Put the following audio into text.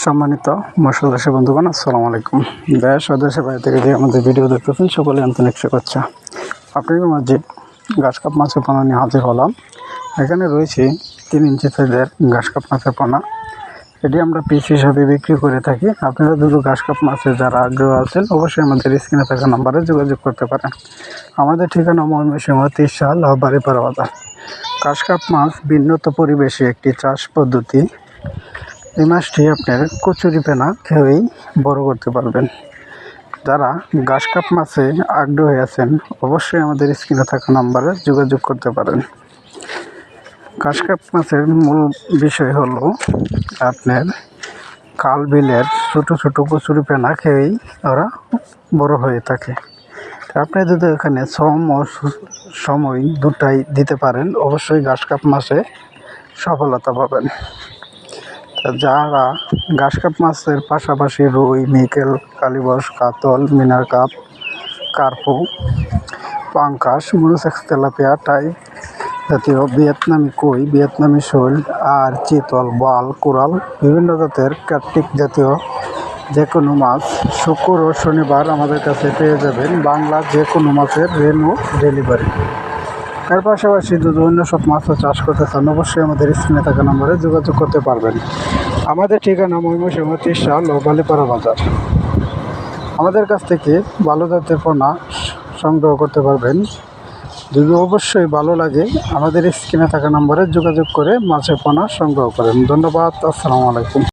সম্মানিত মৎস্যচাষী বন্ধুগণ, আসসালামু আলাইকুম। দেশ ও দেশের বাইরে থেকে যে আমাদের ভিডিও দেখতেছেন সকলে আন্তরিক শুভেচ্ছা। আপনাদের মাঝে ঘাস কাপ মাছের পোনা নিয়ে হাজির হলাম। এখানে রয়েছে 3 ইঞ্চি সাইজের ঘাস কাপ মাছের পোনা। এটি আমরা পিস হিসাবে বিক্রি করে থাকি। আপনারা দুটো ঘাস কাপ মাছের যারা আগ্রহ আছেন অবশ্যই আমাদের স্ক্রিনে থাকা নাম্বারে যোগাযোগ করতে পারেন। আমাদের ঠিকানা ময়মনসিংহ 30 সাল বাড়িপাড়া বাজার। ঘাস কাপ মাছ ভিন্নত পরিবেশে একটি চাষ পদ্ধতি। এই মাছটি আপনার কচুরিপানা খেয়েই বড় করতে পারবেন। যারা ঘাস কাপ মাছে আগ্রহী আছেন অবশ্যই আমাদের স্ক্রিনে থাকা নাম্বারে যোগাযোগ করতে পারেন। ঘাস কাপ মাছের মূল বিষয় হলো আপনার খাল বিলের ছোটো ছোটো কচুরিপানা খেয়েই ওরা বড় হয়ে থাকে। আপনি যদি এখানে শ্রম ও সময় দুটাই দিতে পারেন অবশ্যই ঘাস কাপ মাছে সফলতা পাবেন। যারা ঘাস কাপ মাছের পাশাপাশি রুই, মৃগেল, কালীবাউস, কাতল, মিনার কাপ, কার্পু, পাঙ্কাশ, মনোসেক্স, তেলাপিয়া, টাই জাতীয়, ভিয়েতনামি কই, ভিয়েতনামি শোল, আর চিতল, বাল, কোরাল, বিভিন্ন জাতের কার্তিক জাতীয় যে কোনো মাছ শুক্র ও শনিবার আমাদের কাছে পেয়ে যাবেন। বাংলা যে কোনো মাছের রেনু ডেলিভারি। এর পাশাপাশি যদি অন্য সব মাছও চাষ করতে চান অবশ্যই আমাদের স্ক্রিনে থাকা নম্বরে যোগাযোগ করতে পারবেন। আমাদের ঠিকানা ময়মনসিংহ 30 সাল বাড়িপাড়া বাজার। আমাদের কাছ থেকে ভালো জাতের পোনা সংগ্রহ করতে পারবেন। যদি অবশ্যই ভালো লাগে আমাদের স্ক্রিনে থাকা নম্বরে যোগাযোগ করে মাছের পোনা সংগ্রহ করেন। ধন্যবাদ। আসসালামু আলাইকুম।